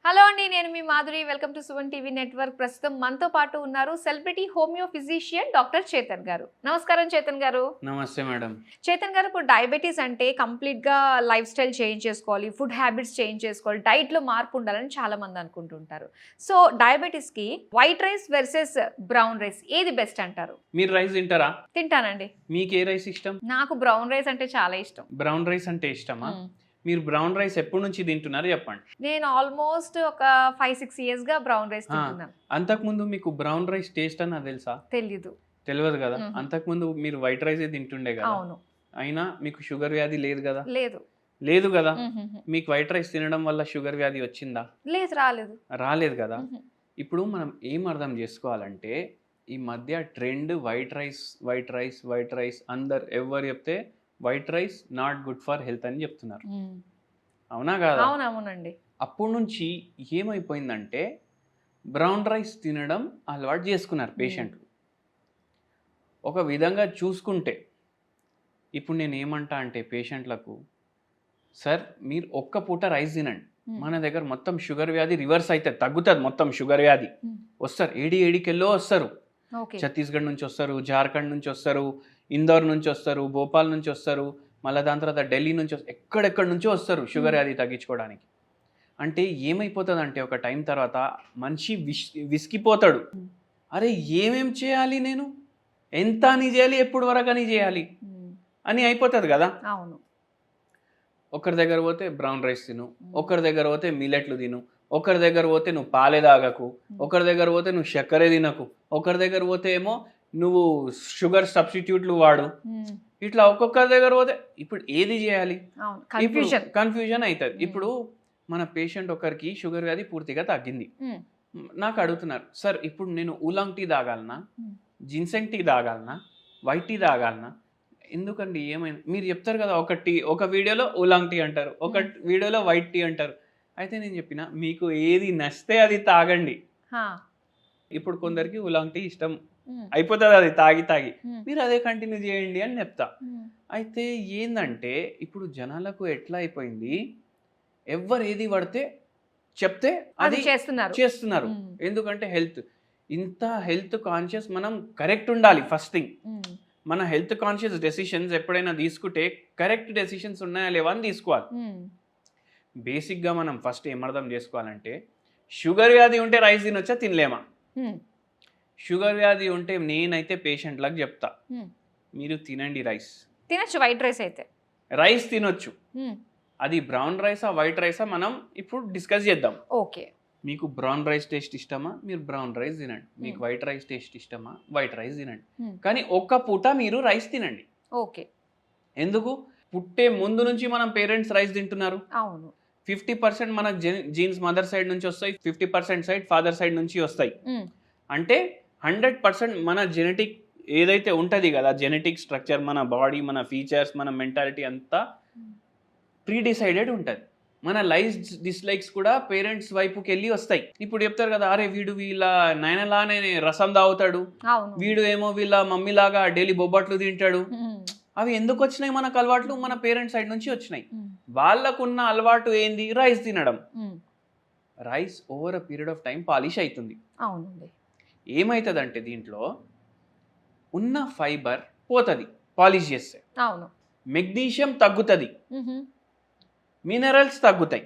Hello అండి, నేను మీ Madhuri. Welcome to Suvan TV network. ప్రస్తుతం మనతో పాటు ఉన్నారు celebrity homeo physician doctor Chetan garu. నమస్కారం చేతన్ గారు. నమస్తే మేడం. చేతన్ గారు, ఇప్పుడు డయాబెటీస్ అంటే కంప్లీట్ గా లైఫ్ స్టైల్ చేంజ్ చేసుకోవాలి, ఫుడ్ హ్యాబిట్స్ చేంజ్ చేసుకోవాలి, డైట్ లో మార్పు ఉండాలని చాలా మంది అనుకుంటుంటారు. సో డయాబెటీస్ కి white rice versus brown rice ఏది బెస్ట్ అంటారు? మీరు రైస్ తింటారా? తింటానండి. మీకు ఏ రైస్ ఇష్టం? నాకు బ్రౌన్ రైస్ అంటే చాలా ఇష్టం. బ్రౌన్ రైస్ అంటే ఇష్టమా? మీరు బ్రౌన్ రైస్ ఎప్పటి నుంచి తింటున్నారు చెప్పండి. నేను ఆల్మోస్ట్ ఒక 5-6 years గా బ్రౌన్ రైస్ తింటున్నాను. అంతకు ముందు మీకు బ్రౌన్ రైస్ టేస్ట్ అన్న తెలుసా? తెలియదు కదా. అంతకు ముందు మీరు వైట్ రైస్ తింటుండే కదా. అవును. అయినా మీకు షుగర్ వ్యాధి లేదు కదా? లేదు కదా. మీకు వైట్ రైస్ తినడం వల్ల షుగర్ వ్యాధి వచ్చిందా? రాలేదు కదా. ఇప్పుడు మనం ఏం అర్థం చేసుకోవాలంటే, ఈ మధ్య ట్రెండ్ వైట్ రైస్ అందరు ఎవరు చెప్తే white rice not good for health అని చెప్తున్నారు. అవునా కాదా? అవునండి. అప్పటి నుంచి ఏమైపోయిందంటే బ్రౌన్ రైస్ తినడం అలవాటు చేసుకున్నారు పేషెంట్లు. ఒక విధంగా చూసుకుంటే ఇప్పుడు నేను ఏమంటా అంటే పేషెంట్లకు, సార్ మీరు ఒక్క పూట రైస్ తినండి, మన దగ్గర మొత్తం షుగర్ వ్యాధి రివర్స్ అయితే తగ్గుతుంది. మొత్తం షుగర్ వ్యాధి వస్తారు, ఏడికెళ్ళో వస్తారు. ఛత్తీస్గఢ్ నుంచి వస్తారు, జార్ఖండ్ నుంచి వస్తారు, ఇందోర్ నుంచి వస్తారు, భోపాల్ నుంచి వస్తారు, మళ్ళీ దాని తర్వాత ఢిల్లీ నుంచి వస్తారు, ఎక్కడెక్కడి నుంచో వస్తారు షుగర్ వ్యాధి తగ్గించుకోవడానికి. అంటే ఏమైపోతుంది అంటే ఒక టైం తర్వాత మనిషి విసిగిపోతాడు. అరే ఏమేం చేయాలి, నేను ఎంత అని చేయాలి, ఎప్పుడు వరకు అని చేయాలి అని అయిపోతుంది కదా. అవును. ఒకరి దగ్గర పోతే బ్రౌన్ రైస్ తిను, ఒకరి దగ్గర పోతే మిల్లెట్లు తిను, ఒకరి దగ్గర పోతే నువ్వు పాలే తాగకు, ఒకరి దగ్గర పోతే నువ్వు చక్కెరే తినకు, ఒకరి దగ్గర పోతే ఏమో నువ్వు షుగర్ సబ్స్టిట్యూట్లు వాడు. ఇట్లా ఒక్కొక్కరి దగ్గర పోతే ఇప్పుడు ఏది చేయాలి, కన్ఫ్యూజన్ అవుతుంది. ఇప్పుడు మన పేషెంట్ ఒకరికి షుగర్ వ్యాధి పూర్తిగా తగ్గింది, నాకు అడుగుతున్నారు, సార్ ఇప్పుడు నేను ఊలాంగ్ టీ తాగాలనా, జిన్సెంగ్ టీ తాగాలనా, వైట్ టీ తాగాలనా? ఎందుకండి ఏమైంది? మీరు చెప్తారు కదా, ఒక వీడియోలో ఊలాంగ్ టీ అంటారు, ఒక వీడియోలో వైట్ టీ అంటారు. అయితే నేను చెప్పిన మీకు ఏది నచ్చితే అది తాగండి. ఇప్పుడు కొందరికి ఊలాంగ్ టీ ఇష్టం అయిపోతుంది, అది తాగి మీరు అదే కంటిన్యూ చేయండి అని చెప్తా. అయితే ఏందంటే ఇప్పుడు జనాలకు ఎట్లా అయిపోయింది, ఎవరు ఏది పడితే చెప్తే అది చేస్తున్నారు. ఎందుకంటే హెల్త్ కాన్షియస్ మనం కరెక్ట్ ఉండాలి. ఫస్ట్ థింగ్, మన హెల్త్ కాన్షియస్ డెసిషన్స్ ఎప్పుడైనా తీసుకుంటే కరెక్ట్ డెసిషన్స్ ఉన్నాయా లేవా అని తీసుకోవాలి. బేసిక్గా మనం ఫస్ట్ ఏమర్థం చేసుకోవాలంటే, షుగర్ వ్యాధి ఉంటే రైస్ తినొచ్చా, తినలేమా? షుగర్ వ్యాధి ఉంటే నేనైతే పేషెంట్లకు చెప్తా, మీరు తినండి, తినొచ్చు, వైట్ రైస్ అయితే రైస్ తినొచ్చు. అది బ్రౌన్ రైసా వైట్ రైసా మనం ఇప్పుడు డిస్కస్ చేద్దాం. ఓకే. మీకు బ్రౌన్ రైస్ టేస్ట్ ఇష్టమా, మీరు బ్రౌన్ రైస్ తినండి. మీకు వైట్ రైస్ టేస్ట్ ఇష్టమా, వైట్ రైస్ తినండి. కానీ ఒక్క పూట మీరు రైస్ తినండి. ఓకే. ఎందుకు? పుట్టే ముందు నుంచి మనం పేరెంట్స్ రైస్ తింటున్నారు. అవును. 50% మన జీన్స్ మదర్ సైడ్ నుంచి వస్తాయి, 50% సైడ్ ఫాదర్ సైడ్ నుంచి వస్తాయి. అంటే 100% మన జెనెటిక్ ఏదైతే ఉంటుంది కదా, జెనెటిక్ స్ట్రక్చర్, మన బాడీ, మన ఫీచర్స్, మన మెంటాలిటీ అంతా ప్రీడిసైడెడ్ ఉంటుంది. మన లైక్స్ డిస్లైక్స్ కూడా పేరెంట్స్ వైపుకి వెళ్ళి వస్తాయి. ఇప్పుడు చెప్తారు కదా, అరే వీడు వీళ్ళ నాయనలానే రసం తాగుతాడు, వీడు ఏమో వీళ్ళ మమ్మీ లాగా డైలీ బొబ్బట్లు తింటాడు. అవి ఎందుకు వచ్చినాయి మనకు అలవాట్లు? మన పేరెంట్స్ సైడ్ నుంచి వచ్చినాయి. వాళ్ళకున్న అలవాటు ఏంది? రైస్ తినడం. Rice over a period of time polish అవుతుంది. ఏమవుతుంది అంటే దీంట్లో ఉన్న ఫైబర్ పోతుంది పాలిష్ చేస్తే. మెగ్నీషియం తగ్గుతుంది, మినరల్స్ తగ్గుతాయి,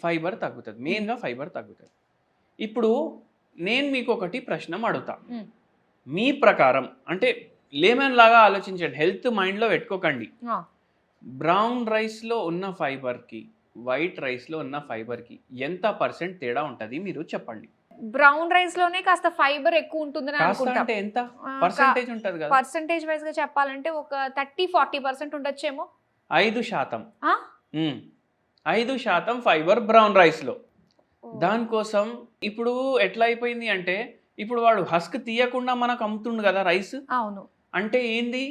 ఫైబర్ తగ్గుతుంది, మెయిన్గా ఫైబర్ తగ్గుతుంది. ఇప్పుడు నేను మీకు ఒకటి ప్రశ్న అడుగుతా, మీ ప్రకారం అంటే లేమన్ లాగా ఆలోచించండి, హెల్త్ మైండ్లో పెట్టుకోకండి. బ్రౌన్ రైస్లో ఉన్న ఫైబర్కి వైట్ రైస్లో ఉన్న ఫైబర్కి ఎంత % తేడా ఉంటుంది మీరు చెప్పండి. బ్రౌన్ రైస్ లోనే కాస్త ఫైబర్ ఎక్కువ ఉంటుందని అనుకుంటా. అంటే ఎంత పర్సెంటేజ్ ఉంటుంది కదా? పర్సెంటేజ్ వైజ్ గా చెప్పాలంటే ఒక 30-40% ఉండొచ్చేమో. 5%. 5% ఫైబర్ బ్రౌన్ రైస్ లో. దానికోసం ఇప్పుడు ఎట్లా అయిపోయింది అంటే, ఇప్పుడు వాడు హస్క్ తీయకుండా మనకు అమ్ముతుండు కదా రైస్. అవును. అంటే ఏంది,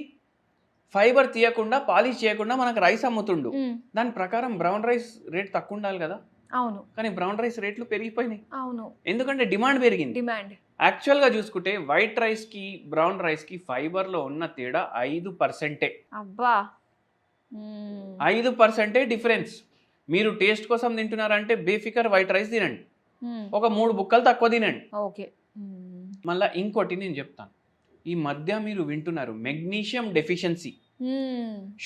ఫైబర్ తీయకుండా పాలిష్ చేయకుండా మనకు రైస్ అమ్ముతుండు. దాని ప్రకారం బ్రౌన్ రైస్ రేట్ తక్కువ ఉండాలి కదా. అవును. కానీ బ్రౌన్ రైస్ రేట్లు పెరిగిపోయినాయి. అవును. ఎందుకంటే డిమాండ్ పెరిగింది. యాక్చువల్ గా చూసుకుంటే వైట్ రైస్ కి బ్రౌన్ రైస్ కి ఫైబర్ లో ఉన్న తేడా 5%. అబ్బా, 5% డిఫరెన్స్. మీరు టేస్ట్ కోసం తింటున్నారంటే బేఫికర్ వైట్ రైస్ తినండి. ఒక 3 బుక్కలు తక్కువ తినండి. ఓకే. మళ్ళీ ఇంకోటి నేను చెప్తాను, ఈ మధ్య మీరు వింటున్నారు మెగ్నీషియం డెఫిషియన్సీ.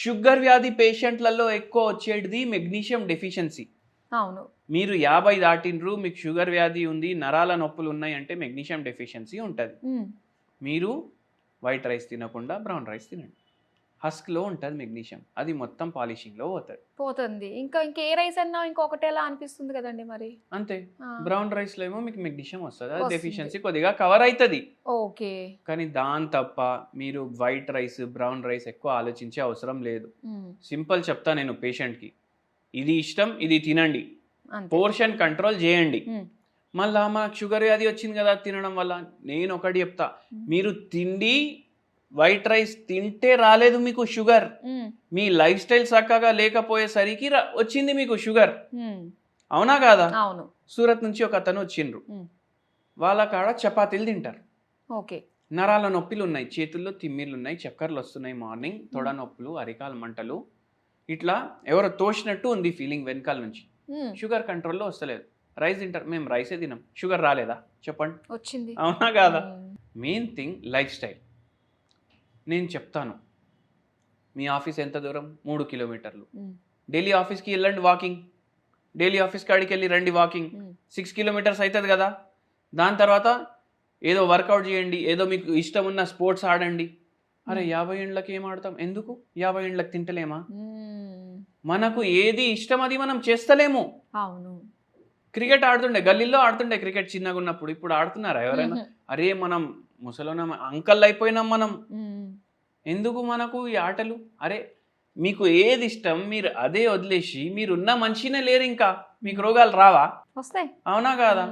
షుగర్ వ్యాధి పేషెంట్లలో ఎక్కువ వచ్చేది మెగ్నీషియం డెఫిషియన్సీ. అవును. మీరు 50 దాటిండ్రు, మీకు షుగర్ వ్యాధి ఉంది, నరాల నొప్పులు ఉన్నాయి అంటే మెగ్నీషియం డెఫిషియన్సీ ఉంటుంది. మీరు వైట్ రైస్ తినకుండా బ్రౌన్ రైస్ తినండి. హస్క్లో ఉంటుంది మెగ్నీషియం, అది మొత్తం పాలిషింగ్లో పోతుంది. ఇంకా ఏ రైస్ అన్నా ఇంకొకటేలా అనిపిస్తుంది కదండి మరి. అంతే. బ్రౌన్ రైస్లో ఏమో మీకు మెగ్నీషియం వస్తుంది, అది డెఫిషియన్సీ కొద్దిగా కవర్ అవుతుంది. ఓకే. కానీ దాని తప్ప మీరు వైట్ రైస్ బ్రౌన్ రైస్ ఎక్కువ ఆలోచించే అవసరం లేదు. సింపుల్ చెప్తా నేను పేషెంట్కి, ఇది ఇష్టం, ఇది తినండి, పోర్షన్ కంట్రోల్ చేయండి. మళ్ళా మాకు షుగర్ వ్యాధి వచ్చింది కదా తినడం వల్ల, నేను ఒకటి చెప్తా, మీరు తిండి వైట్ రైస్ తింటే రాలేదు మీకు షుగర్, మీ లైఫ్ స్టైల్ చక్కగా లేకపోయేసరికి వచ్చింది మీకు షుగర్. అవునా కాదా? అవును. సూరత్ నుంచి ఒక అతను వచ్చిండ్రు, వాళ్ళ కాడ చపాతీలు తింటారు. ఓకే. నరాల నొప్పులు ఉన్నాయి, చేతుల్లో తిమ్మిర్లు ఉన్నాయి, చక్కర్లు వస్తున్నాయి, మార్నింగ్ తొడ నొప్పులు, అరికాల మంటలు, ఇట్లా ఎవరో తోసినట్టు ఉంది ఫీలింగ్ వెనకాల నుంచి. షుగర్ కంట్రోల్లో వస్తలేదు. రైస్ తింటారు, మేము రైసే తినాం, షుగర్ రాలేదా చెప్పండి? వచ్చింది. అవునా కాదా? Main thing life style. నేను చెప్తాను, మీ ఆఫీస్ ఎంత దూరం? 3 కిలోమీటర్లు. డైలీ ఆఫీస్కి వెళ్ళండి వాకింగ్, డైలీ ఆఫీస్ కాడికి వెళ్ళి రండి వాకింగ్, 6 కిలోమీటర్స్ అవుతుంది కదా. దాని తర్వాత ఏదో వర్కౌట్ చేయండి, ఏదో మీకు ఇష్టం ఉన్న స్పోర్ట్స్ ఆడండి. అరే 50 ఏళ్ళకి ఏం ఆడతాం? ఎందుకు 50 ఏళ్ళకి తింటలేమా? మనకు ఏది ఇష్టం అది మనం చేస్తలేము. అవును. క్రికెట్ ఆడుతుండే, గల్లీలో ఆడుతుండే క్రికెట్ చిన్నగా ఉన్నప్పుడు, ఇప్పుడు ఆడుతున్నారా ఎవరైనా? అరే మనం ముసలోన అంకల్ అయిపోయినాం మనం. ఎందుకు మనకు ఈ ఆటలు? అరే మీకు ఏది ఇష్టం మీరు అదే వదిలేసి మీరున్న మనిషినే లేరు, ఇంకా మీకు రోగాలు రావా? వస్తాయి. అవునా కాదా?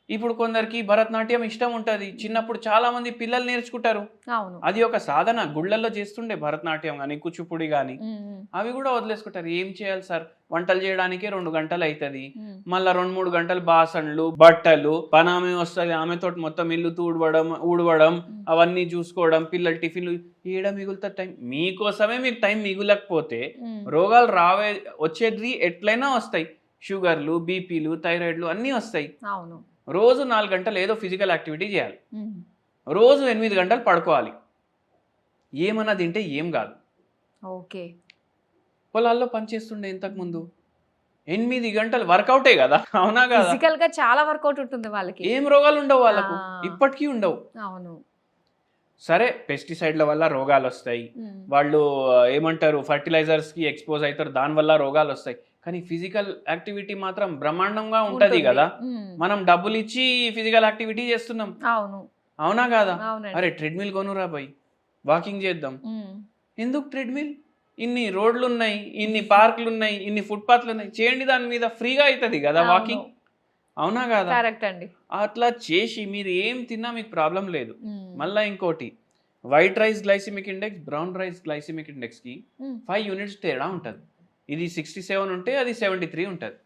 ఇప్పుడు కొందరికి భరతనాట్యం ఇష్టం ఉంటుంది, చిన్నప్పుడు చాలా మంది పిల్లలు నేర్చుకుంటారు. అవును. అది ఒక సాధన, గుళ్ళల్లో చేస్తుండే భరతనాట్యం కానీ కూచిపూడి కానీ, అవి కూడా వదిలేసుకుంటారు. ఏం చేయాలి సార్, వంటలు చేయడానికే 2 గంటలు అవుతుంది, మళ్ళీ 2-3 గంటలు బాసన్లు బట్టలు, పనామె వస్తుంది, ఆమెతో మొత్తం ఇల్లు ఊడవడం అవన్నీ చూసుకోవడం, పిల్లలు టిఫిన్లు, ఏడ మిగులుతా టైం? మీకోసమే మీకు టైం మిగులకపోతే రోగాలు వచ్చేది ఎట్లయినా వస్తాయి. షుగర్లు, బీపీలు, థైరాయిడ్లు అన్నీ వస్తాయి. అవును. రోజు 4 గంటలు ఏదో ఫిజికల్ యాక్టివిటీ చేయాలి, రోజు 8 గంటలు పడుకోవాలి. ఏమన్నా తింటే ఏం కాదు. ఓకే. పొలాల్లో పనిచేస్తుండే ఇంతకుముందు 8 గంటలు వర్కౌటే కదా. అవునా కదా? ఫిజికల్ గా చాలా వర్కౌట్ ఉంటుంది వాళ్ళకి, ఏం రోగాలు ఉండవు వాళ్ళకు, ఇప్పటికీ ఉండవు. అవును. సరే పెస్టిసైడ్ల వల్ల రోగాలు వస్తాయి, వాళ్ళు ఏమంటారు ఫర్టిలైజర్స్కి ఎక్స్పోజ్ అవుతారు, దానివల్ల రోగాలు వస్తాయి. కానీ ఫిజికల్ యాక్టివిటీ మాత్రం బ్రహ్మాండంగా ఉంటది కదా. మనం డబ్బులు ఇచ్చి ఫిజికల్ యాక్టివిటీ చేస్తున్నాం. అవును. అవునా కాదా? అరే ట్రెడ్మిల్ కొనురా పోయి వాకింగ్ చేద్దాం. ఎందుకు ట్రెడ్మిల్? ఇన్ని రోడ్లు ఉన్నాయి, ఇన్ని పార్కులు ఉన్నాయి, ఇన్ని ఫుట్పాత్లు ఉన్నాయి, చేయండి, దాని మీద ఫ్రీగా అవుతుంది కదా వాకింగ్. అవునా కాదా? కరెక్ట్ అండి. అట్లా చేసి మీరు ఏం తిన్నా మీకు ప్రాబ్లం లేదు. మళ్ళీ ఇంకోటి, white rice glycemic index brown rice glycemic ఇండెక్స్కి 5 యూనిట్స్ తేడా ఉంటుంది. ఇది 67 ఉంటే అది 73 ఉంటుంది.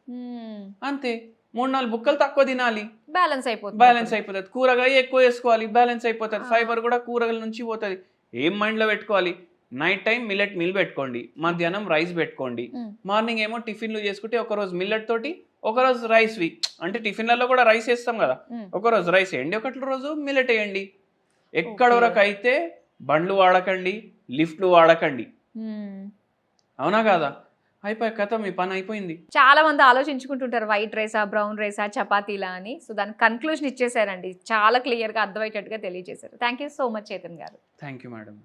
అంతే. 3-4 బుక్కలు తక్కువ తినాలి, బ్యాలెన్స్ అయిపోతుంది. కూరగాయ ఎక్కువ వేసుకోవాలి, బ్యాలెన్స్ అయిపోతుంది. ఫైబర్ కూడా కూరగాయల నుంచి పోతుంది. ఏం మైండ్లో పెట్టుకోవాలి, నైట్ టైం మిల్లెట్ మీల్ పెట్టుకోండి, మధ్యాహ్నం రైస్ పెట్టుకోండి, మార్నింగ్ ఏమో టిఫిన్లు చేసుకుంటే ఒకరోజు మిల్లెట్ తోటి, ఒకరోజు రైస్వి, అంటే టిఫిన్లలో కూడా రైస్ వేస్తాం కదా, ఒకరోజు రైస్ వేయండి, ఒకటి రోజు మిల్లెట్ వేయండి. ఎక్కడ వరకు అయితే బండ్లు వాడకండి, లిఫ్ట్లు వాడకండి. అవునా కాదా? అయిపోయి కథ, మీ పని అయిపోయింది. చాలా మంది ఆలోచించుకుంటుంటారు వైట్ రైసా బ్రౌన్ రైసా చపాతీలా అని. సో దానికి కన్క్లూజన్ ఇచ్చేసారండి, చాలా క్లియర్గా అర్థమయ్యేటట్టుగా తెలియజేశారు. Thank you so much Chetan garu. Thank you madam.